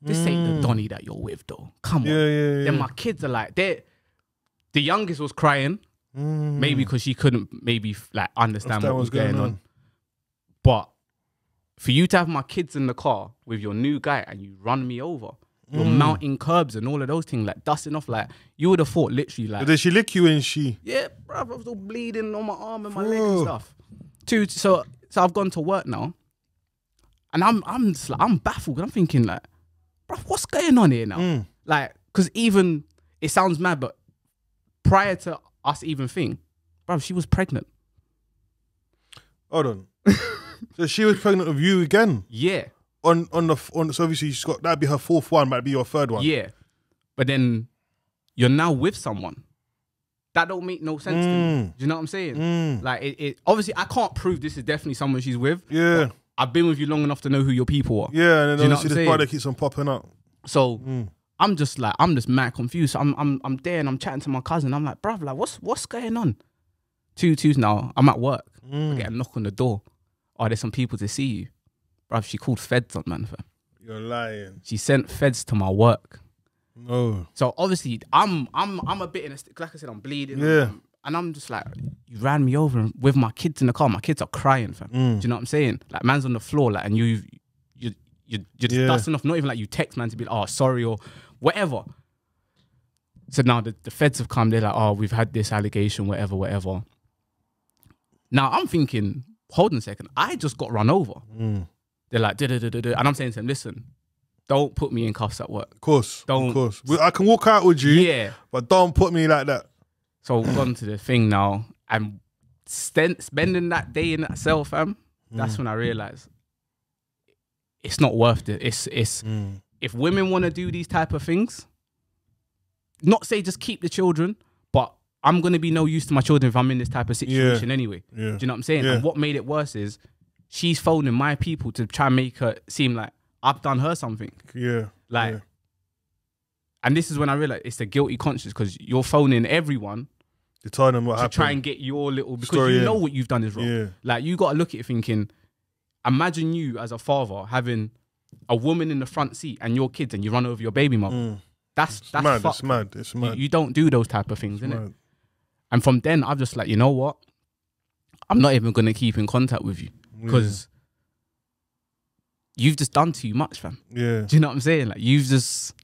this ain't the Donny that you're with, though. Come on. Yeah. Then my kids are like, the youngest was crying, maybe because she couldn't maybe like understand what was going on. But for you to have my kids in the car with your new guy and you run me over, you're mounting curbs and all of those things, like dusting off, like you would have thought literally like. But did she lick you and she? Yeah, bro, I was all bleeding on my arm and my leg and stuff. So I've gone to work now, and I'm just like, I'm baffled. I'm thinking like, bro, what's going on here now? Like, because even it sounds mad, but prior to us even thinking, bro, she was pregnant. Hold on. So she was pregnant with you again? Yeah. So obviously she's got, that'd be her fourth one, might be your third one. Yeah. But then you're now with someone. That don't make no sense to me. Do you know what I'm saying? Like it obviously I can't prove this is definitely someone she's with. Yeah. I've been with you long enough to know who your people are. Yeah, and then Do you know obviously what I'm this brother keeps on popping up. So I'm just mad confused. So I'm there and I'm chatting to my cousin. I'm like, bruv, like what's going on? 2-2s now. I'm at work. I get a knock on the door. Oh, there's some people to see you. Bruv, she called feds on man, fam. You're lying. She sent feds to my work. No. So obviously I'm a bit in a like I said, I'm bleeding. Yeah. And I'm just like, you ran me over with my kids in the car. My kids are crying, fam. Do you know what I'm saying? Like man's on the floor, like, and you're just dusting off. Not even like you text man to be like, oh, sorry or whatever. So now the feds have come. They're like, oh, we've had this allegation, whatever. Now I'm thinking, hold on a second. I just got run over. They're like, and I'm saying to them, listen, don't put me in cuffs at work. Of course. Don't. Of course. I can walk out with you. Yeah. But don't put me like that. So we've gone to the thing now, and spending that day in that cell, fam, that's when I realized it's not worth it. It's if women want to do these type of things, not say just keep the children, but I'm going to be no use to my children if I'm in this type of situation anyway. Yeah. Do you know what I'm saying? Yeah. And what made it worse is she's phoning my people to try and make her seem like I've done her something. Yeah. Like, yeah. And this is when I realized it's the guilty conscience, because you're phoning everyone to tell them what to happened. try and get your little, because Story you in. know what you've done is wrong. Yeah. Like, you got to look at it thinking, imagine you as a father having a woman in the front seat and your kids and you run over your baby mother. That's mad. fucked. It's mad. It's mad. You don't do those type of things, innit? Mad. And from then, I'm just like, you know what? I'm not even going to keep in contact with you because you've just done too much, fam. Yeah. Do you know what I'm saying? Like, you've just...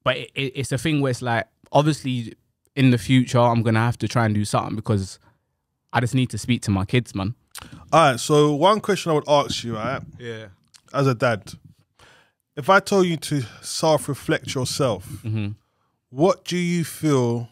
But it's a thing where it's like, obviously, in the future, I'm going to have to try and do something because I just need to speak to my kids, man. All right, so one question I would ask you, right? Yeah. As a dad, if I told you to self-reflect yourself, what do you feel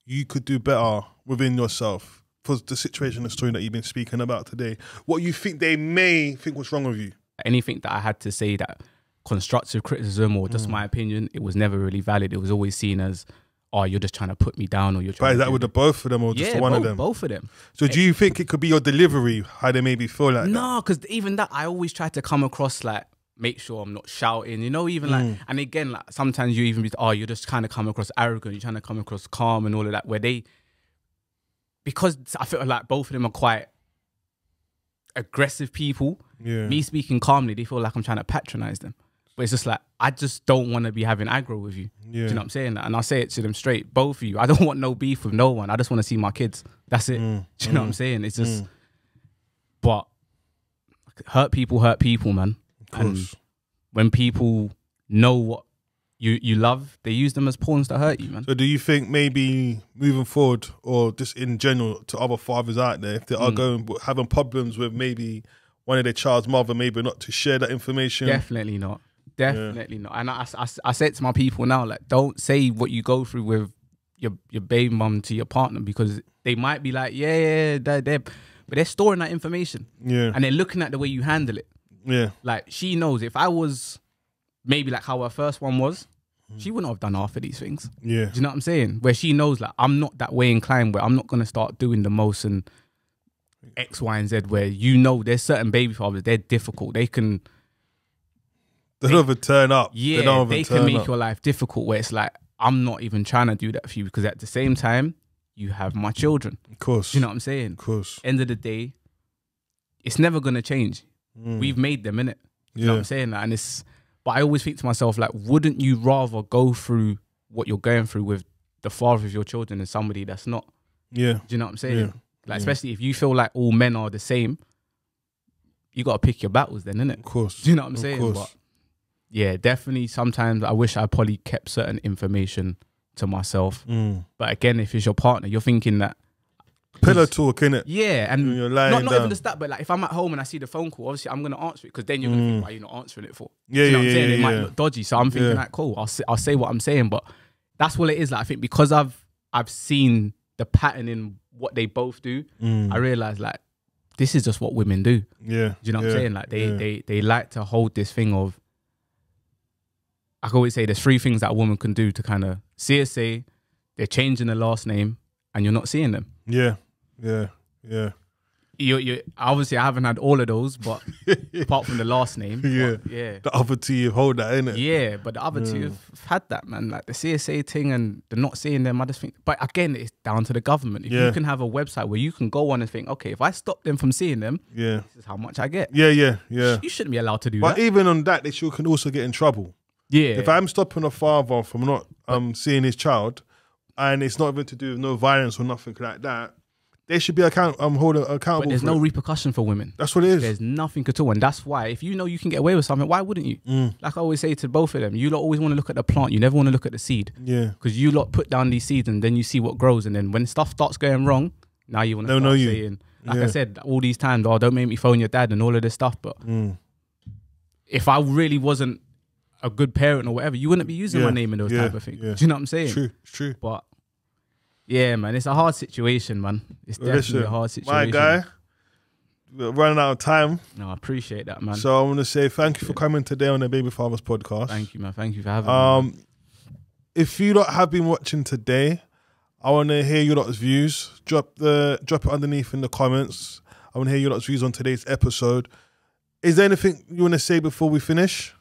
you could do better within yourself for the situation, the story that you've been speaking about today? What you think they may think was wrong with you? Anything that I had to say that constructive criticism or just my opinion, it was never really valid. It was always seen as, oh, you're just trying to put me down or you're trying But to... is that with the both of them or just the one of them? Both of them. So do you think it could be your delivery, how they maybe feel like that? No, because even that, I always try to come across like, make sure I'm not shouting, you know, even like, and again, like sometimes you even be, oh, you're just kind of come across arrogant, you're trying to come across calm and all of that, where they, because I feel like both of them are quite aggressive people, me speaking calmly, they feel like I'm trying to patronize them. But it's just like, I just don't want to be having aggro with you. Do you know what I'm saying? And I say it to them straight, both of you. I don't want no beef with no one. I just want to see my kids. That's it. Do you know what I'm saying? It's just, but hurt people, man. And when people know what you love, they use them as pawns to hurt you, man. So do you think maybe moving forward, or just in general to other fathers out there, if they are having problems with maybe one of their child's mother, maybe not to share that information? Definitely not. Definitely not. And I say it to my people now, like, don't say what you go through with your baby mum to your partner, because they might be like, but they're storing that information. Yeah. And they're looking at the way you handle it. Yeah. Like, she knows if I was maybe like how her first one was, she wouldn't have done half of these things. Yeah. Do you know what I'm saying? Where she knows, like, I'm not that way inclined, where I'm not going to start doing the most and X, Y, and Z, where, you know, there's certain baby fathers, they're difficult. They don't even turn up. Yeah, they can make your life difficult, where it's like, I'm not even trying to do that for you, because at the same time, you have my children. Of course. Do you know what I'm saying? Of course. End of the day, it's never going to change. We've made them, innit? You know what I'm saying? And but I always think to myself, like, wouldn't you rather go through what you're going through with the father of your children than somebody that's not? Yeah. Do you know what I'm saying? Yeah. Like, especially if you feel like all men are the same, you got to pick your battles then, innit? Of course. Do you know what I'm saying? But yeah, definitely sometimes I wish I probably kept certain information to myself. But again, if it's your partner, you're thinking that, pillow talk, innit? Yeah, and you're not even just that, but like, if I'm at home and I see the phone call, obviously I'm going to answer it, because then you're going to think, why are you not answering it for? Yeah, you know what I'm saying? It might look dodgy, so I'm thinking, like, cool, I'll say what I'm saying. But that's what it is. Like, I think because I've seen the pattern in what they both do, I realize, like, this is just what women do. Yeah, do you know what I'm saying? Like, they like to hold this thing of, I can always say there's 3 things that a woman can do to kind of CSA, they're changing the last name, and you're not seeing them. Yeah. You obviously, I haven't had all of those, but apart from the last name. Yeah. The other 2 you hold that, innit? Yeah, but the other 2 have had that, man. Like the CSA thing and the not seeing them, I just think, but again, it's down to the government. If you can have a website where you can go on and think, okay, if I stop them from seeing them, this is how much I get. Yeah. You shouldn't be allowed to do that. But even on that, they can also get in trouble. Yeah. If I'm stopping a father from not seeing his child, and it's not even to do with no violence or nothing like that, they should be held accountable. But there's no repercussion for women. That's what it is. There's nothing at all. And that's why, if you know you can get away with something, why wouldn't you? Like I always say to both of them, you lot always want to look at the plant. You never want to look at the seed. Yeah. Because you lot put down these seeds and then you see what grows. And then when stuff starts going wrong, now you want to start saying, like I said, all these times, oh, don't make me phone your dad and all of this stuff. But if I really wasn't a good parent or whatever, you wouldn't be using my name in those type of things. Do you know what I'm saying? True, it's true. But yeah, man, it's a hard situation, man. It's definitely a hard situation. My guy, we're running out of time. No, I appreciate that, man. So I want to say thank you for coming today on the Baby Fathers podcast. Thank you, man. Thank you for having me. If you lot have been watching today, I want to hear your lot's views. Drop it underneath in the comments. I want to hear your lot's views on today's episode. Is there anything you want to say before we finish?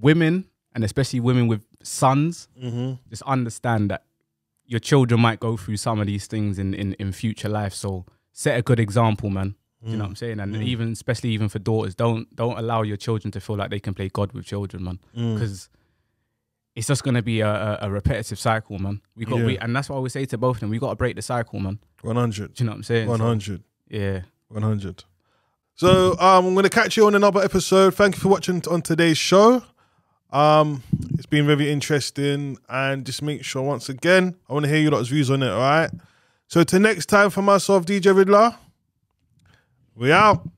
Women, and especially women with sons, just understand that your children might go through some of these things in future life. So set a good example, man. Do you know what I'm saying? And even, especially even for daughters, don't allow your children to feel like they can play God with children, man. Because it's just gonna be a repetitive cycle, man. And that's why we say to both of them, we got to break the cycle, man. 100. Do you know what I'm saying? 100. So, yeah. 100. So I'm gonna catch you on another episode. Thank you for watching on today's show. It's been very interesting, and just make sure once again, I want to hear your lot's views on it. All right. So till next time, for myself, DJ Ridler, we out.